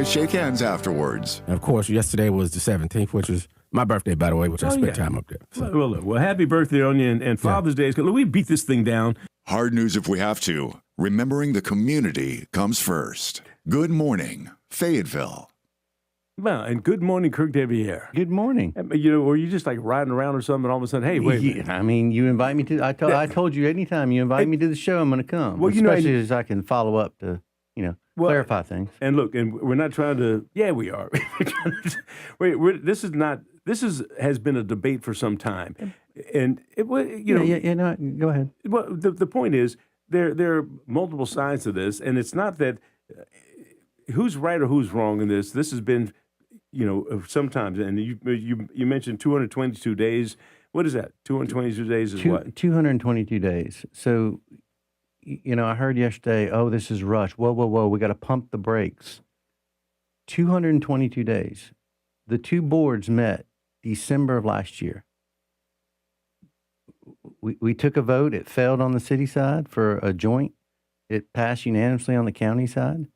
shake hands afterwards. And of course, yesterday was the 17th, which was my birthday, by the way, which I spent time up there. So. Well, happy birthday on you, and Father's Day. Look, we beat this thing down. Hard news if we have to. Remembering the community comes first. Good morning, Fayetteville. Well, and good morning, KIRK deVIERE. Good morning. You know, were you just like riding around or something, and all of a sudden, hey, wait a minute. I mean, you invite me to, I told you anytime you invite me to the show, I'm going to come. Well, especially as I can follow up to, clarify things. And look, and we're not trying to, we are. This has been a debate for some time. And, go ahead. Well, the point is, there are multiple sides to this, and it's not that who's right or who's wrong in this. This has been, sometimes, and you mentioned 222 days. What is that? 222 days is what? 222 days. So, I heard yesterday, this is rush. Whoa, we got to pump the brakes. 222 days. The two boards met December of last year. We took a vote. It failed on the city side for a joint. It passed unanimously on the county side.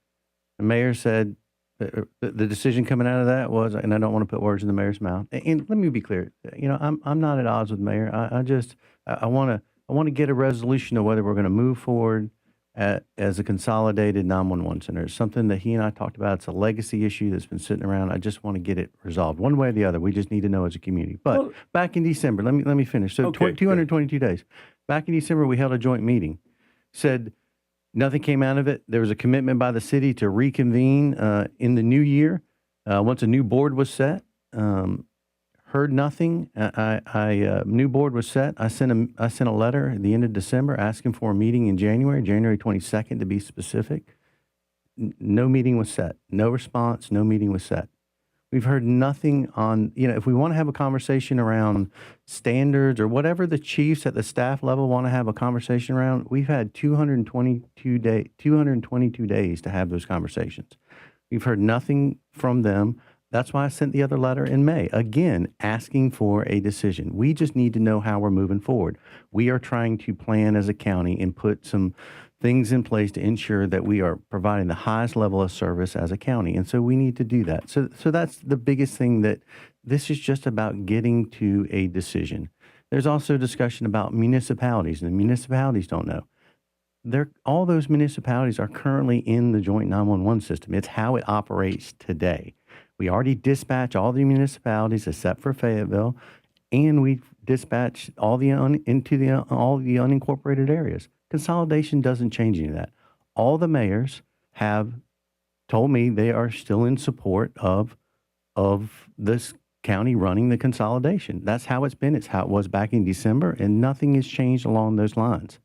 The mayor said the decision coming out of that was, and I don't want to put words in the mayor's mouth. And let me be clear. I'm not at odds with the mayor. I want to get a resolution of whether we're going to move forward as a consolidated 911 center. It's something that he and I talked about. It's a legacy issue that's been sitting around. I just want to get it resolved one way or the other. We just need to know as a community. But back in December, let me finish. So 222 days. Back in December, we held a joint meeting. Said nothing came out of it. There was a commitment by the city to reconvene in the new year once a new board was set. Heard nothing. New board was set. I sent a letter at the end of December asking for a meeting in January 22nd to be specific. No meeting was set. No response. No meeting was set. We've heard nothing on, if we want to have a conversation around standards or whatever the chiefs at the staff level want to have a conversation around, we've had 222 days to have those conversations. We've heard nothing from them. That's why I sent the other letter in May, again, asking for a decision. We just need to know how we're moving forward. We are trying to plan as a county and put some things in place to ensure that we are providing the highest level of service as a county. And so we need to do that. So that's the biggest thing, that this is just about getting to a decision. There's also discussion about municipalities, and the municipalities don't know. All those municipalities are currently in the joint 911 system. It's how it operates today. We already dispatch all the municipalities except for Fayetteville, and we dispatch all the unincorporated areas. Consolidation doesn't change any of that. All the mayors have told me they are still in support of this county running the consolidation. That's how it's been. It's how it was back in December, and nothing has changed along those lines.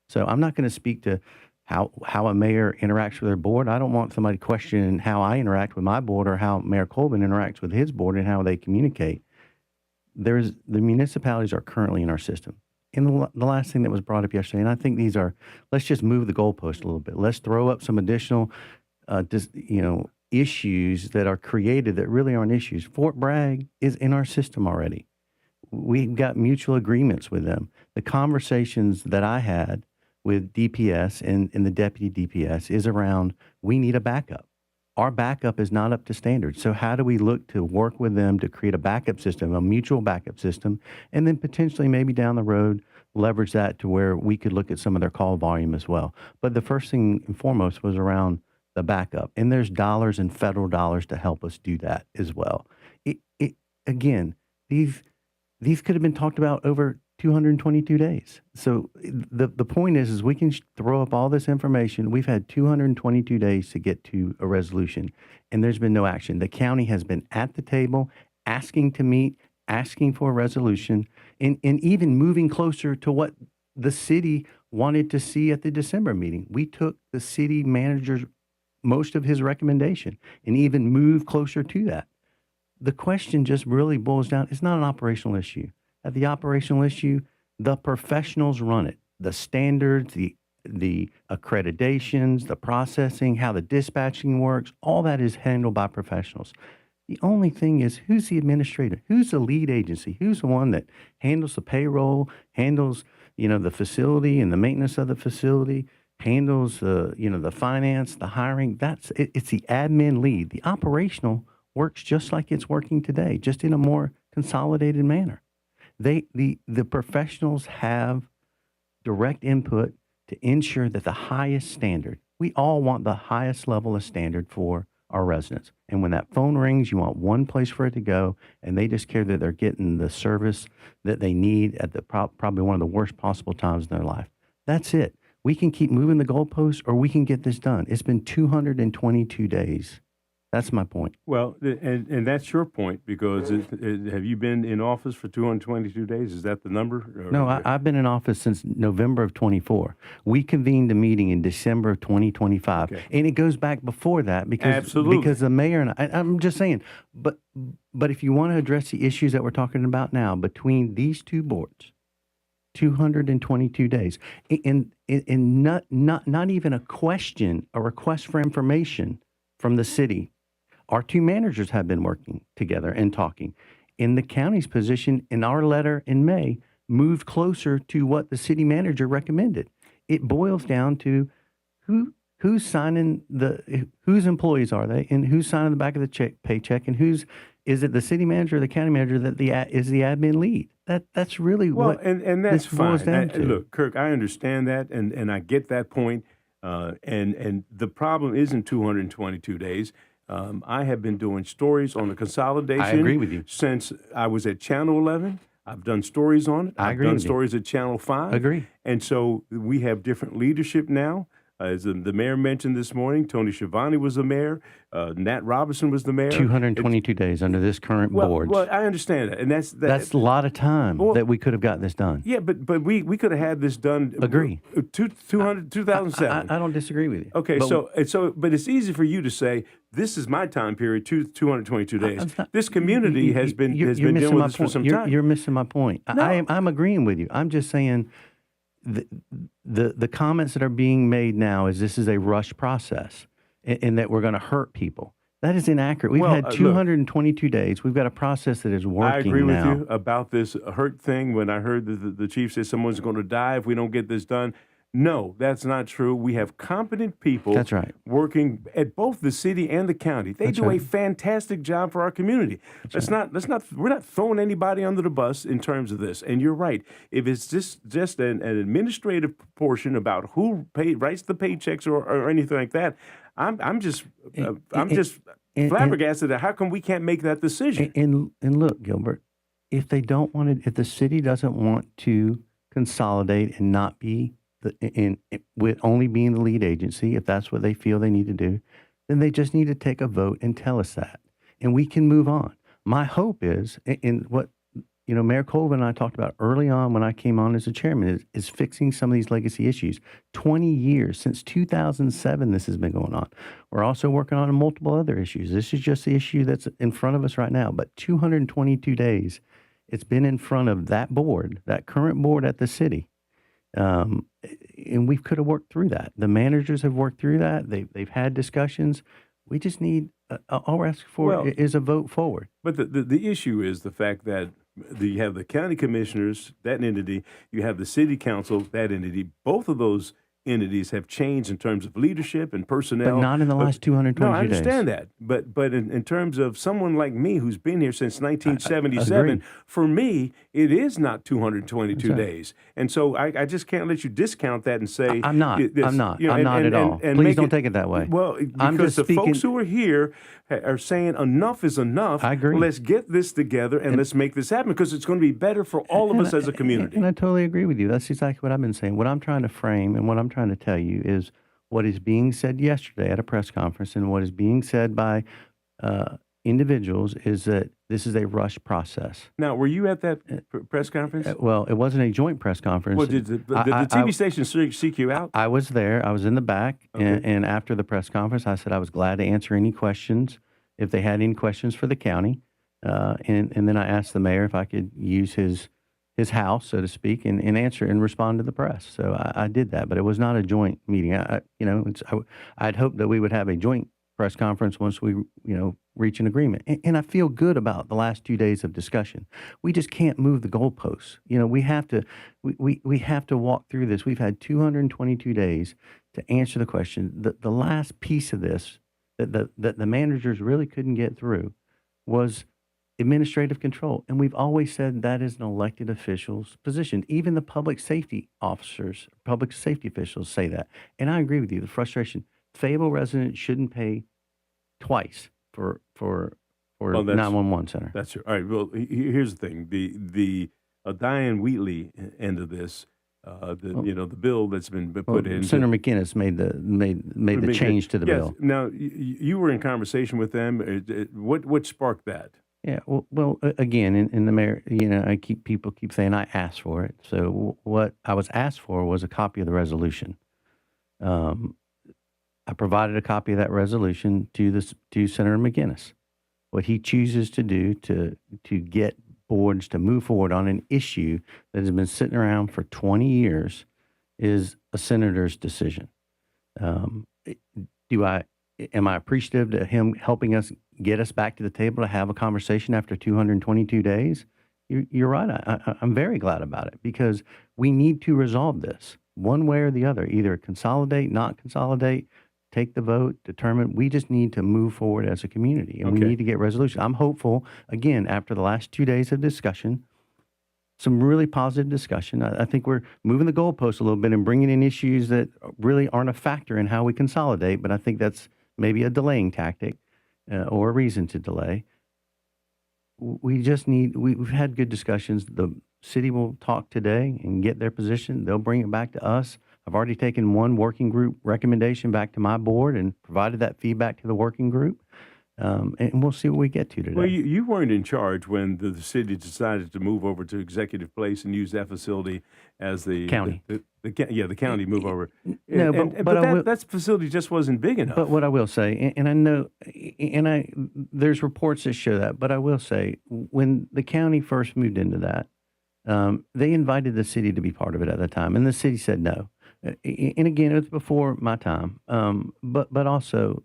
So I'm not going to speak to how a mayor interacts with their board. I don't want somebody questioning how I interact with my board or how Mayor Colvin interacts with his board and how they communicate. The municipalities are currently in our system. And the last thing that was brought up yesterday, and I think these are, let's just move the goalpost a little bit. Let's throw up some additional, issues that are created that really aren't issues. Fort Bragg is in our system already. We've got mutual agreements with them. The conversations that I had with DPS and the deputy DPS is around, we need a backup. Our backup is not up to standard. So how do we look to work with them to create a backup system, a mutual backup system, and then potentially maybe down the road leverage that to where we could look at some of their call volume as well. But the first thing and foremost was around the backup. And there's dollars and federal dollars to help us do that as well. Again, these could have been talked about over 222 days. So the point is we can throw up all this information. We've had 222 days to get to a resolution, and there's been no action. The county has been at the table asking to meet, asking for a resolution, and even moving closer to what the city wanted to see at the December meeting. We took the city manager's, most of his recommendation, and even moved closer to that. The question just really boils down, it's not an operational issue. At the operational issue, the professionals run it. The standards, the accreditations, the processing, how the dispatching works, all that is handled by professionals. The only thing is, who's the administrator? Who's the lead agency? Who's the one that handles the payroll, handles, the facility and the maintenance of the facility? handles the finance, the hiring. It's the admin lead. The operational works just like it's working today, just in a more consolidated manner. The professionals have direct input to ensure that the highest standard. We all want the highest level of standard for our residents. And when that phone rings, you want one place for it to go, and they just care that they're getting the service that they need at the probably one of the worst possible times in their life. That's it. We can keep moving the goalposts, or we can get this done. It's been 222 days. That's my point. Well, and that's your point, because have you been in office for 222 days? Is that the number? No, I've been in office since November of 24. We convened a meeting in December of 2025. Okay. And it goes back before that because the mayor and I'm just saying, but if you want to address the issues that we're talking about now between these two boards, 222 days, and not even a question, a request for information from the city. Our two managers have been working together and talking. In the county's position, in our letter in May, moved closer to what the city manager recommended. It boils down to who's signing whose employees are they, and who's signing the back of the paycheck, and is it the city manager or the county manager that is the admin lead? That's really what and that's this boils fine. down to. Look, Kirk, I understand that, and I get that point. And the problem isn't 222 days. I have been doing stories on the consolidation. I agree with you. Since I was at Channel 11. I've done stories on it. I've done stories at Channel 5. Agree. And so we have different leadership now. As the mayor mentioned this morning, Tony Schiavone was the mayor. Nat Robinson was the mayor. 222 days under this current board. Well, I understand that, and that's a lot of time that we could have got this done. Yeah, but we could have had this done. Agree. 2007. I don't disagree with you. Okay, but it's easy for you to say this is my time period, 222 days. This community has been dealing with this for some time. You're missing my point. No. I'm agreeing with you. I'm just saying the comments that are being made now is this is a rush process and that we're going to hurt people. That is inaccurate. We've had 222 days. We've got a process that is working now. I agree with you about this hurt thing. When I heard the chief say someone's going to die if we don't get this done, no, that's not true. We have competent people. That's right. Working at both the city and the county. They do a fantastic job for our community. We're not throwing anybody under the bus in terms of this. And you're right. If it's just an administrative portion about who writes the paychecks or anything like that, I'm just flabbergasted at how come we can't make that decision. And look, Gilbert, if the city doesn't want to consolidate and not be with only being the lead agency, if that's what they feel they need to do, then they just need to take a vote and tell us that, and we can move on. My hope is, in what Mayor Colvin and I talked about early on when I came on as a chairman, is fixing some of these legacy issues. 20 years, since 2007, this has been going on. We're also working on multiple other issues. This is just the issue that's in front of us right now, but 222 days, it's been in front of that board, that current board at the city. And we could have worked through that. The managers have worked through that. They've had discussions. We just need, all we're asking for is a vote forward. But the issue is the fact that you have the county commissioners, that entity, you have the city council, that entity. Both of those entities have changed in terms of leadership and personnel. But not in the last 222 days. No, I understand that. But in terms of someone like me who's been here since 1977, for me, it is not 222 days. And so I just can't let you discount that and say... I'm not at all. Please don't take it that way. Well, because folks who are here are saying enough is enough. I agree. Let's get this together and let's make this happen because it's going to be better for all of us as a community. And I totally agree with you. That's exactly what I've been saying. What I'm trying to frame and what I'm trying to tell you is what is being said yesterday at a press conference and what is being said by individuals is that this is a rush process. Now, were you at that press conference? Well, it wasn't a joint press conference. Well, did the TV station seek you out? I was there. I was in the back. Okay. And after the press conference, I said I was glad to answer any questions if they had any questions for the county. And then I asked the mayor if I could use his house, so to speak, and answer and respond to the press. So I did that, but it was not a joint meeting. I'd hoped that we would have a joint press conference once we, reach an agreement. And I feel good about the last 2 days of discussion. We just can't move the goalposts. We have to walk through this. We've had 222 days to answer the question, the last piece of this that the managers really couldn't get through was administrative control. And we've always said that is an elected official's position. Even the public safety officers, public safety officials say that. And I agree with you, the frustration. Fayetteville residents shouldn't pay twice for Well, 911 center. That's true. All right. Well, here's the thing: the Diane Wheatley end of this, the bill that's been put in. Senator McInnes made the change to the yes. bill. Now, you were in conversation with them. What sparked that? Yeah. Well, again, in the mayor, people keep saying I asked for it. So what I was asked for was a copy of the resolution. I provided a copy of that resolution to Senator McInnes. What he chooses to do to get boards to move forward on an issue that has been sitting around for 20 years is a senator's decision. Am I appreciative to him helping us get us back to the table to have a conversation after 222 days? You're right. I'm very glad about it because we need to resolve this one way or the other, either consolidate, not consolidate, take the vote, determine. We just need to move forward as a community, and we need to get resolution. I'm hopeful, again, after the last 2 days of discussion, some really positive discussion. I think we're moving the goalposts a little bit and bringing in issues that really aren't a factor in how we consolidate, but I think that's maybe a delaying tactic or a reason to delay. We've had good discussions. The city will talk today and get their position. They'll bring it back to us. I've already taken one working group recommendation back to my board and provided that feedback to the working group. And we'll see what we get to today. Well, you weren't in charge when the city decided to move over to Executive Place and use that facility as the county. The county move over. No, but that facility just wasn't big enough. But what I will say, and I know, there's reports that show that, but I will say, when the county first moved into that, they invited the city to be part of it at the time, and the city said no. And again, it was before my time. But also,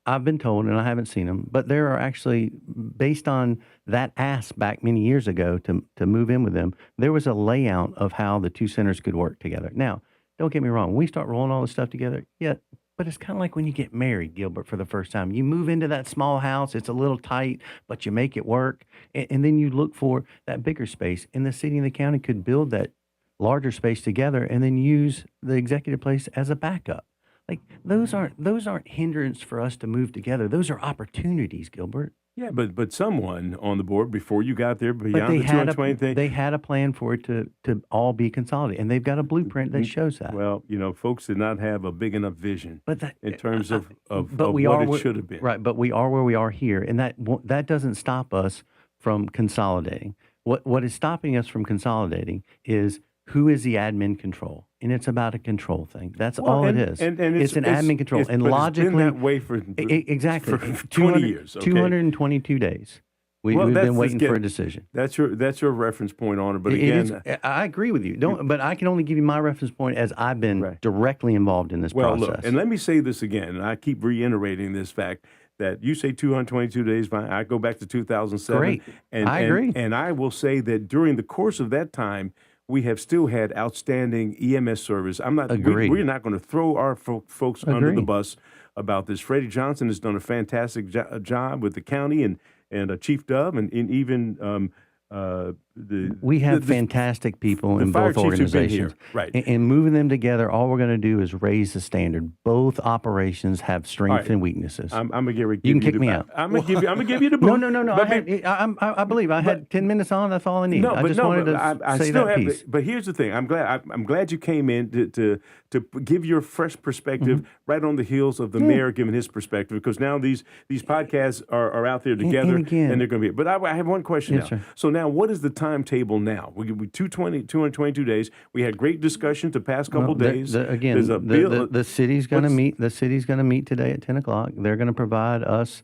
I've been told, and I haven't seen them, but there are actually, based on that ask back many years ago to move in with them, there was a layout of how the two centers could work together. Now, don't get me wrong. When we start rolling all this stuff together, but it's kind of like when you get married, Gilbert, for the first time. You move into that small house. It's a little tight, but you make it work. And then you look for that bigger space. And the city and the county could build that larger space together and then use the Executive Place as a backup. Like those aren't hindrance for us to move together. Those are opportunities, Gilbert. Yeah, but someone on the board before you got there, beyond the 220 thing, they had a plan for it to all be consolidated, and they've got a blueprint that shows that. Well, folks did not have a big enough vision in terms of what it should have been. Right, but we are where we are here, and that doesn't stop us from consolidating. What is stopping us from consolidating is who is the admin control, and it's about a control thing. That's all it is. And it's an admin control, and but logically, it's been that way for exactly for 20 years. Okay? 222 days. We've been waiting for a decision. That's your reference point on it. But again, I agree with you. But I can only give you my reference point as I've been directly involved in this process. Look, and let me say this again, and I keep reiterating this fact that you say 222 days. Fine. I go back to 2007. Great. I agree. And I will say that during the course of that time, we have still had outstanding EMS service. We're not going to throw our folks under the bus about this. Freddie Johnson has done a fantastic job with the county and Chief Dove and even we have fantastic people in both organizations. Right. And moving them together, all we're going to do is raise the standard. Both operations have strengths and weaknesses. I'm going to get ready. You can kick me out. I'm going to give you the boot. No. I believe I had 10 minutes on. That's all I need. I just wanted to say that piece. But here's the thing. I'm glad you came in to give your fresh perspective right on the heels of the mayor giving his perspective, because now these podcasts are out there together and they're going to be. But I have one question now. Sir. So now, what is the timetable now? We 222 days. We had great discussion the past couple days. There's a bill. The city's going to meet. The city's going to meet today at 10 o'clock. They're going to provide us,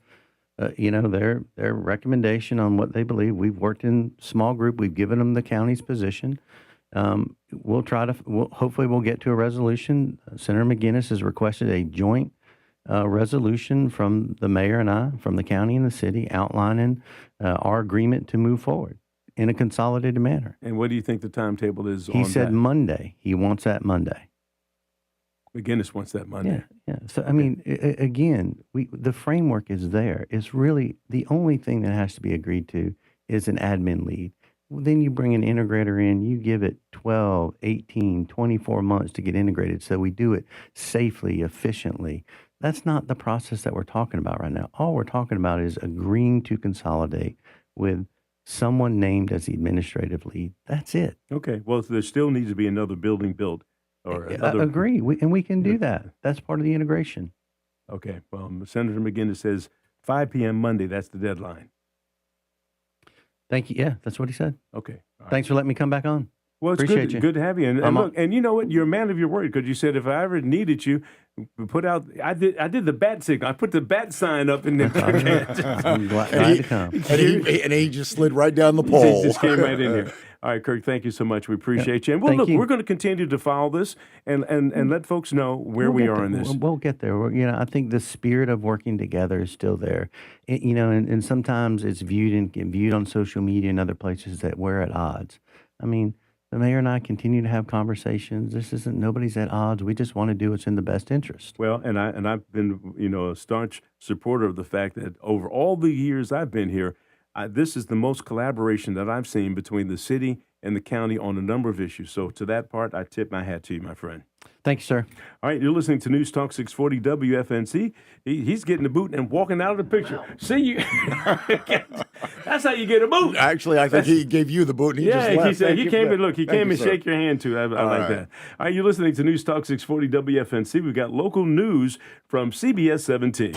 their recommendation on what they believe. We've worked in small group. We've given them the county's position. Hopefully we'll get to a resolution. Senator McInnes has requested a joint resolution from the mayor and I, from the county and the city, outlining our agreement to move forward in a consolidated manner. And what do you think the timetable is on that? He said Monday. He wants that Monday. McGinnis wants that Monday. Yeah. So, I mean, again, the framework is there. It's really the only thing that has to be agreed to is an admin lead. Well, then you bring an integrator in, you give it 12, 18, 24 months to get integrated. So we do it safely, efficiently. That's not the process that we're talking about right now. All we're talking about is agreeing to consolidate with someone named as the administrative lead. That's it. Okay. Well, there still needs to be another building built. Or another, I agree. And we can do that. That's part of the integration. Okay. Well, Senator McGinnis says 5 p.m. Monday. That's the deadline. Thank you. Yeah, that's what he said. Okay. All right. Thanks for letting me come back on. Well, it's Appreciate you. good to have you. And look, and you know what? You're a man of your word because you said if I ever needed you, put out. I did the bat signal. I put the bat sign up in there. I'm glad to come. And he just slid right down the pole. He just came right in here. All right, Kirk, thank you so much. We appreciate you. And Thank you. we're going to continue to follow this and let folks know where we are in this. We'll get there. I think the spirit of working together is still there. And sometimes it's viewed on social media and other places that we're at odds. I mean, the mayor and I continue to have conversations. Nobody's at odds. We just want to do what's in the best interest. Well, and I've been, a staunch supporter of the fact that over all the years I've been here, this is the most collaboration that I've seen between the city and the county on a number of issues. So to that part, I tip my hat to you, my friend. Thank you, sir. All right, you're listening to News Talk 640 WFNC. He's getting the boot and walking out of the picture. See you. That's how you get a boot. Actually, I think he gave you the boot and he just left. He said he came and Thank you, sir. shake your hand too. I like that. All right, you're listening to News Talk 640 WFNC. We've got local news from CBS 17.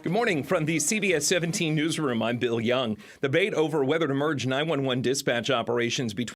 Good morning from the CBS 17 newsroom. I'm Bill Young. The debate over whether to merge 911 dispatch operations between